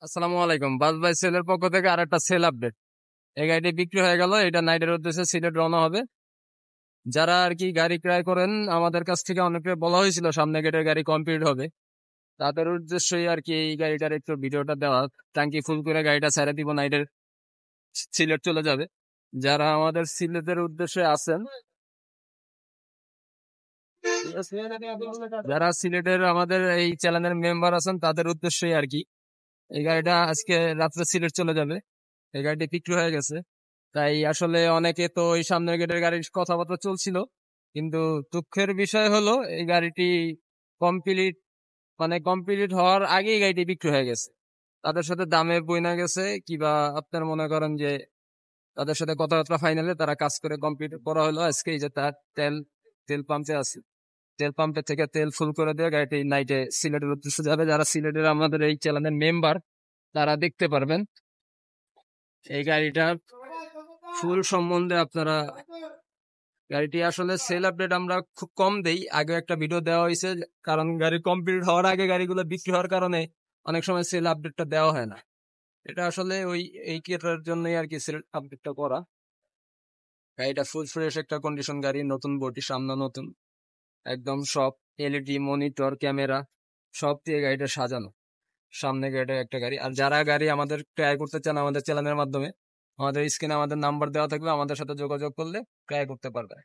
আসসালামু আলাইকুম। বাস ভাই সেলের পক্ষ থেকে আর একটা সেল আপডেট। এই গাড়িটি বিক্রি হয়ে গেল। এটা নাইটের উদ্দেশ্যে সিলেট রওনা হবে। যারা আর কি গাড়ি ক্রয় করেন, আমাদের কাছ থেকে অনেকে বলা হয়েছিল সামনে গেটের গাড়ি কমপ্লিট হবে, তাদের উদ্দেশ্যই আর কি এই গাড়িটার একটু ভিডিওটা দেওয়া। ট্যাঙ্কি ফুল করে গাড়িটা ছেড়ে দিব, নাইটের সিলেট চলে যাবে। যারা আমাদের সিলেটের উদ্দেশ্যে আছেন, যারা সিলেটের আমাদের এই চ্যানেলের মেম্বার আছেন, তাদের উদ্দেশ্যই আর কি এই গাড়িটা আজকে রাত্রে সিলেট চলে যাবে। এই গাড়িটি বিক্রি হয়ে গেছে। তাই আসলে অনেকে তো ওই সামনের গেটের গাড়ির কথাবার্তা চলছিল, কিন্তু দুঃখের বিষয় হলো এই গাড়িটি কমপ্লিট কমপ্লিট হওয়ার আগেই গাড়িটি বিক্রি হয়ে গেছে। তাদের সাথে দামে বইনা গেছে, কিবা আপনার মনে করেন যে তাদের সাথে কথাবার্তা ফাইনালে তারা কাজ করে কমপ্লিট করা হলো আজকে। এই যে তার তেল তেল পাম্পে আছে, তেল পাম্পের থেকে তেল ফুল করে দিয়ে গাড়িটি নাইটে সিলেটের উদ্দেশ্যে যাবে। যারা সিলেটের আমাদের এই চ্যানেলের মেম্বার, তারা দেখতে পারবেন এই গাড়িটার ফুল সম্বন্ধে। আপনারা গাড়িটি আসলে সেল আপডেট আমরা খুব কম দেই, আগে একটা ভিডিও দেওয়া হয়েছে, কারণ গাড়ি কমপ্লিট হওয়ার আগে গাড়িগুলো বিক্রি হওয়ার কারণে অনেক সময় সেল আপডেটটা দেওয়া হয় না। এটা আসলে ওই এই কেটার জন্যই আর কি সেল আপডেটটা করা। গাড়িটা ফুল ফ্রেশ একটা কন্ডিশন গাড়ি, নতুন বডি, সামনে নতুন একদম সব এলইডি মনিটর ক্যামেরা সব দিয়ে গাড়িটা সাজানো। সামনে গাড়িটা একটা গাড়ি। আর যারা গাড়ি আমাদের ক্রয় করতে চান আমাদের চ্যানেলের মাধ্যমে, আমাদের স্ক্রিনে আমাদের নাম্বার দেওয়া থাকবে, আমাদের সাথে যোগাযোগ করলে ক্রয় করতে পারবে।